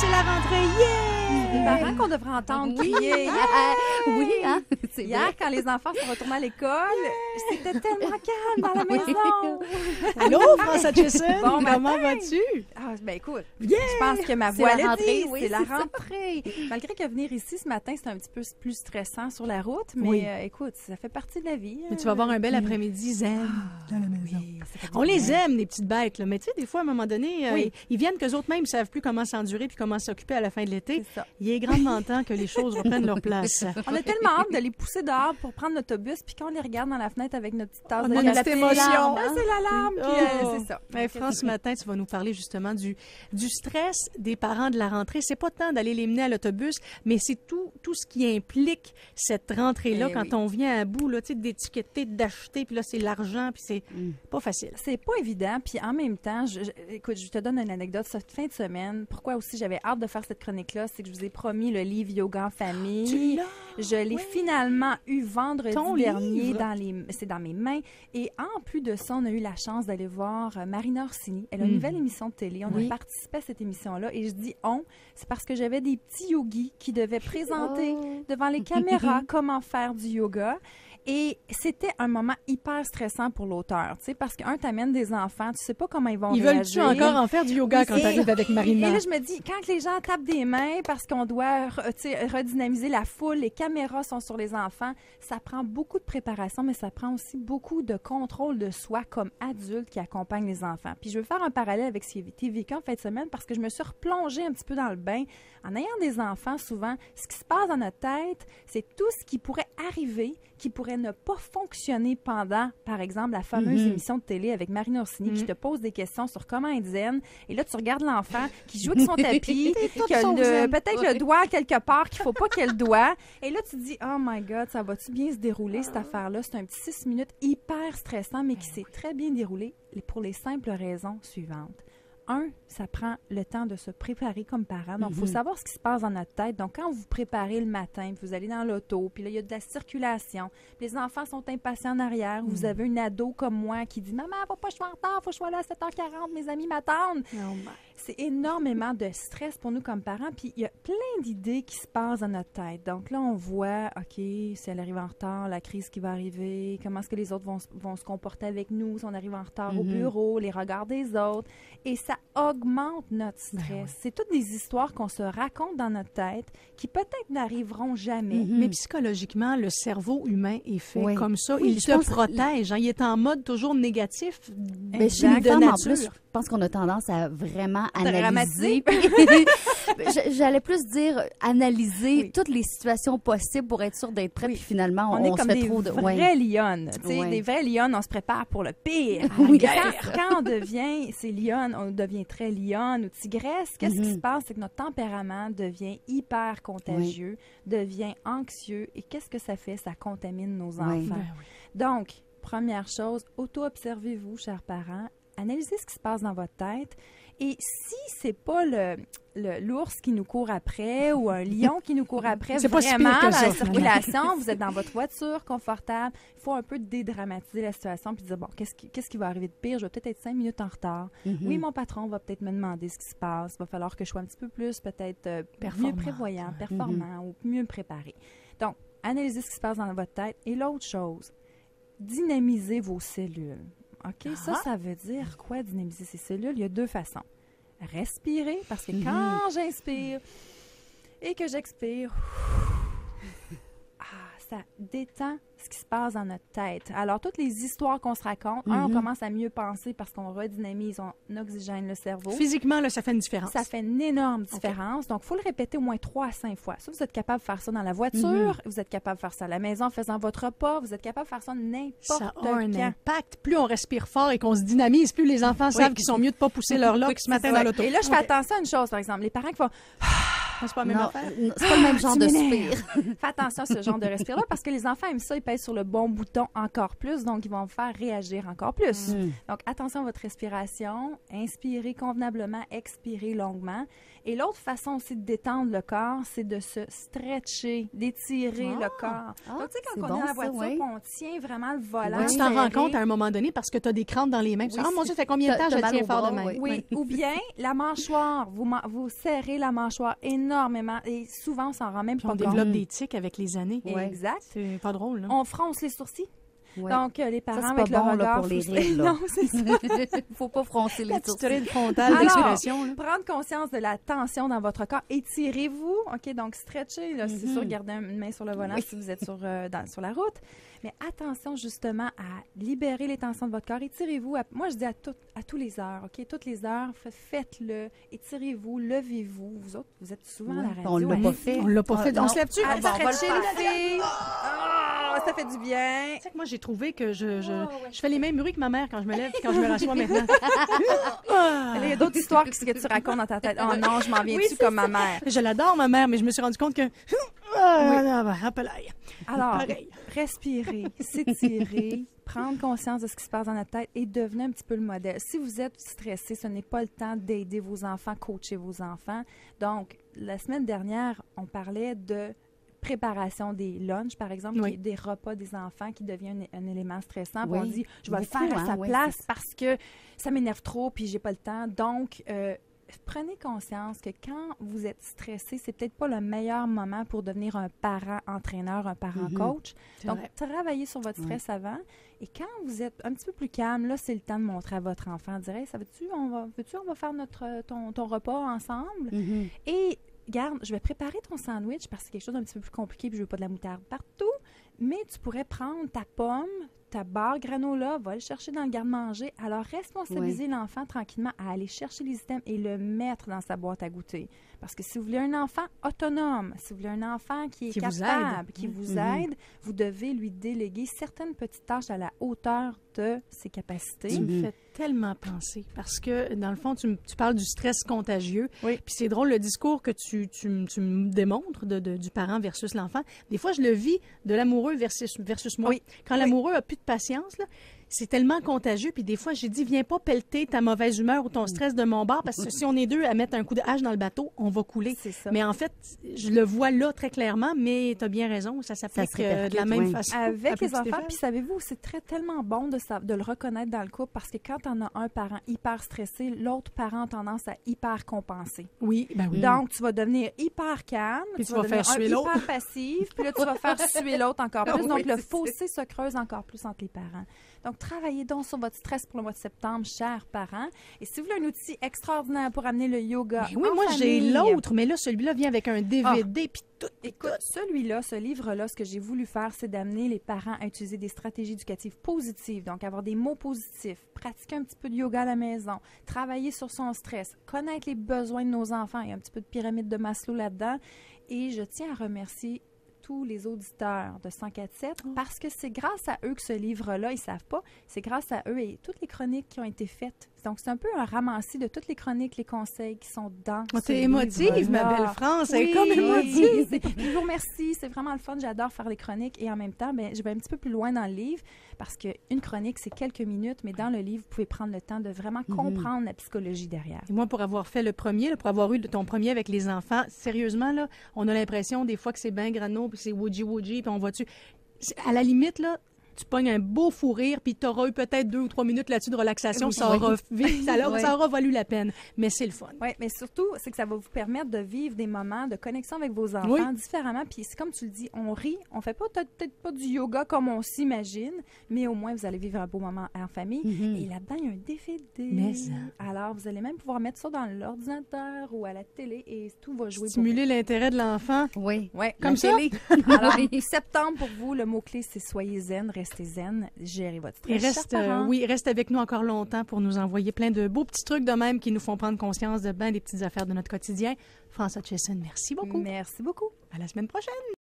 c'est la rentrée, Les parents qu'on devrait entendre crier. Oui, hein? C'est Hier, vrai. quand les enfants sont retournés à l'école, c'était tellement calme dans la maison. Allô, François Hutchison, Bon comment matin. vas-tu? Ah, ben écoute, Yeah! je pense que ma C'est voix la l'a rentrée, dit, oui, c'est la c'est ça. rentrée. Malgré que venir ici ce matin, c'est un petit peu plus stressant sur la route, mais Oui. Écoute, ça fait partie de la vie. Mais tu vas avoir un bel après-midi zen dans la maison. Oui, ça fait du On les bien. aime, les petites bêtes, là. Mais tu sais, des fois, à un moment donné, Oui. ils viennent qu'eux autres mêmes ne savent plus comment s'endurer puis comment s'occuper à la fin de l'été. C'est ça. Il est grandement temps que les choses reprennent leur place. On a tellement hâte de les pousser dehors pour prendre l'autobus, puis quand on les regarde dans la fenêtre avec notre petite tasse On de a une café, petite émotion. ah, c'est l'alarme, puis Oh. c'est ça. Mais France, ce matin, tu vas nous parler justement du stress des parents de la rentrée. C'est pas tant d'aller les mener à l'autobus, mais c'est tout ce qui implique cette rentrée-là Eh quand oui. on vient à bout, là, tu sais, d'étiqueter, d'acheter, puis là, c'est l'argent, puis c'est pas facile. C'est pas évident, puis en même temps, écoute, je te donne une anecdote. Cette fin de semaine, pourquoi aussi j'avais hâte de faire cette chronique-là, c'est que je vous ai promis le livre Yoga en famille. Tu l'as? Je l'ai finalement eu vendredi Ton dernier, livre? c'est dans mes mains. Et en plus de ça, on a eu la chance d'aller voir Marina Orsini. Elle a une nouvelle émission de télé. On Oui. a participé à cette émission-là. Et je dis on, c'est parce que j'avais des petits yogis qui devaient présenter devant les caméras comment faire du yoga. Et c'était un moment hyper stressant pour l'auteur, tu sais, parce qu'un, t'amènes des enfants, tu sais pas comment ils vont Ils réagir. veulent-tu encore en faire du yoga quand Et- t'arrives avec Marina? Et là, je me dis, quand les gens tapent des mains parce qu'on doit tu sais, redynamiser la foule, les caméras sont sur les enfants, ça prend beaucoup de préparation, mais ça prend aussi beaucoup de contrôle de soi comme adulte qui accompagne les enfants. Puis je veux faire un parallèle avec ce qui a été vécu en fin de semaine parce que je me suis replongée un petit peu dans le bain. En ayant des enfants, souvent, ce qui se passe dans notre tête, c'est tout ce qui pourrait arriver, qui pourrait ne pas fonctionner pendant, par exemple, la fameuse émission de télé avec Marina Orsini qui te pose des questions sur comment être zen. Et là, tu regardes l'enfant qui joue avec son tapis, qui a peut-être le doigt quelque part qu'il faut pas qu'elle doit. Et là, tu te dis, oh my God, ça va-tu bien se dérouler, cette affaire-là? C'est un petit 6 minutes hyper stressant, mais qui s'est très bien déroulé pour les simples raisons suivantes. Un, ça prend le temps de se préparer comme parent. Donc, il faut savoir ce qui se passe dans notre tête. Donc, quand vous vous préparez le matin, puis vous allez dans l'auto, puis là, il y a de la circulation, puis les enfants sont impatients en arrière, vous avez une ado comme moi qui dit « Maman, faut pas que je sois en retard, faut que je sois là à 7h40, mes amis m'attendent. » C'est énormément de stress pour nous comme parents. Puis il y a plein d'idées qui se passent dans notre tête. Donc là, on voit, OK, si elle arrive en retard, la crise qui va arriver, comment est-ce que les autres vont se comporter avec nous si on arrive en retard au bureau, les regards des autres. Et ça augmente notre stress. C'est toutes des histoires qu'on se raconte dans notre tête qui peut-être n'arriveront jamais. Mais psychologiquement, le cerveau humain est fait Oui. comme ça. Oui, Il je te pense que- protège. Hein. Il est en mode toujours négatif. Mais chez les de femmes, en nature. plus, je pense qu'on a tendance à vraiment Dramatiser. analyser. J'allais plus dire analyser toutes les situations possibles pour être sûr d'être prête. Puis finalement, On est se comme fait des trop de... vraies lionnes. Tu sais, Ouais. Des vraies lionnes, on se prépare pour le pire. Oui. Quand on devient ces lionnes, on devient très lionne ou tigresse, qu'est-ce qui se passe? C'est que notre tempérament devient hyper contagieux, devient anxieux. Et qu'est-ce que ça fait? Ça contamine nos enfants. Ben Donc, première chose, auto-observez-vous, chers parents. Analysez ce qui se passe dans votre tête. Et si c'est pas l'ours qui nous court après ou un lion qui nous court après C'est pas si vraiment pire que dans ça, la circulation, vous êtes dans votre voiture confortable, il faut un peu dédramatiser la situation puis dire, bon, qu'est-ce qui va arriver de pire? Je vais peut-être être 5 minutes en retard. Oui, mon patron va peut-être me demander ce qui se passe. Il va falloir que je sois un petit peu plus peut-être mieux Performante. prévoyant, performant ou mieux préparé. Donc, analysez ce qui se passe dans votre tête. Et l'autre chose, dynamisez vos cellules. OK? Ça veut dire quoi, dynamiser ses cellules? Il y a deux façons. Respirer, parce que quand j'inspire et que j'expire, ça détend ce qui se passe dans notre tête. Alors, toutes les histoires qu'on se raconte, on commence à mieux penser parce qu'on redynamise, on oxygène le cerveau. Physiquement, là, ça fait une différence. Ça fait une énorme différence. Donc, il faut le répéter au moins 3 à 5 fois. Ça, vous êtes capable de faire ça dans la voiture, vous êtes capable de faire ça à la maison en faisant votre repas, vous êtes capable de faire ça n'importe Ça a un quand. impact. Plus on respire fort et qu'on se dynamise, plus les enfants savent qu'ils sont mieux de pas pousser leur lock ce matin dans l'auto. Et là, je fais attention à une chose, par exemple. Les parents qui font C'est pas la même Non, affaire. non, c'est pas le même genre tu de m'énerves. soupir. Fais attention à ce genre de respire-là parce que les enfants aiment ça, ils pèsent sur le bon bouton encore plus, donc ils vont vous faire réagir encore plus. Donc, attention à votre respiration. Inspirez convenablement, expirez longuement. Et l'autre façon aussi de détendre le corps, c'est de se stretcher, d'étirer le corps. Donc, tu sais, quand c'est on bon, est dans la ça, voiture, ouais. on tient vraiment le volant. Ouais. Tu t'en rends serré. compte à un moment donné parce que tu as des crampes dans les mains. Oui, Ah, mon Dieu, ça fait combien de temps t'as je mal tiens au fort de bras, même? Oui, ou bien la mâchoire. Vous serrez la mâchoire énormément et souvent, on s'en rend même Puis pas on compte. développe des tics avec les années. Ouais. Exact. C'est pas drôle, non? On fronce les sourcils. Ouais. Donc, les parents, Ça, c'est avec pas le bon, là, regard pour les frustré. rides, là. Non, c'est ça. Faut pas froncer les La petite sourcils. ride frontale Alors, d'expression. là. prendre conscience de la tension dans votre corps. Étirez-vous. OK, donc stretchez. Là, c'est sûr, gardez une main sur le volant si vous êtes sur la route. Mais attention, justement, à libérer les tensions de votre corps. Étirez-vous. Moi, je dis à tous les heures. OK, toutes les heures, faites-le. Étirez-vous, levez-vous. Vous autres, vous êtes souvent à la radio. On l'a hein. pas fait. On l'a pas fait. Ah, On non. se lève-tu? À bon, on va le stretcher faire. les filles. Ah, ça fait du bien. Tu sais que moi, j'ai trouvé que je fais les mêmes bruits que ma mère quand je me lève et quand je me rassois maintenant. Il y a d'autres histoires que tu racontes dans ta tête. Oh non, je m'en viens-tu comme ma mère. Je l'adore, ma mère, mais je me suis rendu compte que... Alors, Pareil. respirer, s'étirer, prendre conscience de ce qui se passe dans notre tête et devenir un petit peu le modèle. Si vous êtes stressé, ce n'est pas le temps d'aider vos enfants, coacher vos enfants. Donc, la semaine dernière, on parlait de préparation des lunchs, par exemple, Oui. qui est des repas des enfants qui devient un élément stressant. Puis Oui. on dit, je vais le Beaucoup, faire à hein, sa oui, place c'est ça. parce que ça m'énerve trop puis j'ai pas le temps. Donc, prenez conscience que quand vous êtes stressé, c'est peut-être pas le meilleur moment pour devenir un parent entraîneur, un parent coach. C'est Donc, vrai. travaillez sur votre stress avant. Et quand vous êtes un petit peu plus calme, là, c'est le temps de montrer à votre enfant, dire, hey, ça veux-tu, on va faire ton repas ensemble? Et garde, je vais préparer ton sandwich parce que c'est quelque chose d'un petit peu plus compliqué puis je veux pas de la moutarde partout. Mais tu pourrais prendre ta pomme, ta barre granola, va le chercher dans le garde-manger. Alors, responsabiliser l'enfant tranquillement à aller chercher les items et le mettre dans sa boîte à goûter. Parce que si vous voulez un enfant autonome, si vous voulez un enfant qui est Qui vous capable, aide. qui vous aide, vous devez lui déléguer certaines petites tâches à la hauteur de ses capacités. Tu me fais tellement penser parce que, dans le fond, tu parles du stress contagieux. Oui. Puis c'est drôle, le discours que tu me démontres du parent versus l'enfant. Des fois, je le vis de l'amoureux versus moi. Oui. Quand l'amoureux a plus de patience, là, c'est tellement contagieux. Puis des fois, j'ai dit, viens pas pelleter ta mauvaise humeur ou ton stress de mon bord parce que si on est deux à mettre un coup de hache dans le bateau, on va couler. C'est ça. Mais en fait, je le vois là très clairement, mais tu as bien raison, ça s'applique se répercute, de la même oui. façon. Avec à plus les petite enfants, échelle. puis savez-vous, c'est tellement bon de le reconnaître dans le couple parce que quand on a un parent hyper stressé, l'autre parent a tendance à hyper compenser. Oui, ben oui. Donc, tu vas devenir hyper calme, Puis tu vas devenir faire suer hyper l'autre. passif, puis là, tu vas faire suer l'autre encore plus. Oui, Donc, le c'est fossé se creuse encore plus entre les parents. Donc, travaillez donc sur votre stress pour le mois de septembre, chers parents. Et si vous voulez un outil extraordinaire pour amener le yoga Ben oui, en moi, j'ai famille, l'autre, mais là, celui-là vient avec un DVD, puis tout. Écoute, celui-là, ce livre-là, ce que j'ai voulu faire, c'est d'amener les parents à utiliser des stratégies éducatives positives, donc avoir des mots positifs, pratiquer un petit peu de yoga à la maison, travailler sur son stress, connaître les besoins de nos enfants. Il y a un petit peu de pyramide de Maslow là-dedans. Et je tiens à remercier tous les auditeurs de 104.7 parce que c'est grâce à eux que ce livre-là, ils savent pas, c'est grâce à eux et toutes les chroniques qui ont été faites. Donc, c'est un peu un ramassis de toutes les chroniques, les conseils qui sont dans Oh, ce t'es émotive, livre-là. ma belle France. Elle est Oui, comme émotive. je vous remercie. C'est vraiment le fun. J'adore faire les chroniques. Et en même temps, je vais un petit peu plus loin dans le livre parce qu'une chronique, c'est quelques minutes, mais dans le livre, vous pouvez prendre le temps de vraiment comprendre la psychologie derrière. Et moi, pour avoir fait le premier, là, pour avoir eu ton premier avec les enfants, sérieusement, là, on a l'impression des fois que c'est ben grano, puis c'est woodgy, puis on va-tu... À la limite, là, tu pognes un beau fou rire, puis tu auras eu peut-être 2 ou 3 minutes là-dessus de relaxation, Oui. ça aura Oui. ça aura valu la peine. Mais c'est le fun. Oui, mais surtout, c'est que ça va vous permettre de vivre des moments de connexion avec vos enfants Oui. différemment. Puis c'est comme tu le dis, on rit, on fait pas peut-être pas du yoga comme on s'imagine, mais au moins vous allez vivre un beau moment en famille. Et là-dedans, il y a un DVD. Mais ça. Alors, vous allez même pouvoir mettre ça dans l'ordinateur ou à la télé et tout va jouer. Stimuler l'intérêt de l'enfant. Oui. Ouais, Comme La ça? télé. Alors, septembre pour vous, le mot-clé, c'est soyez zen, restez zen, gérez votre Et stress. reste, chers parents. reste avec nous encore longtemps pour nous envoyer plein de beaux petits trucs de même qui nous font prendre conscience de bien des petites affaires de notre quotidien. François Chesson, merci beaucoup. Merci beaucoup. À la semaine prochaine.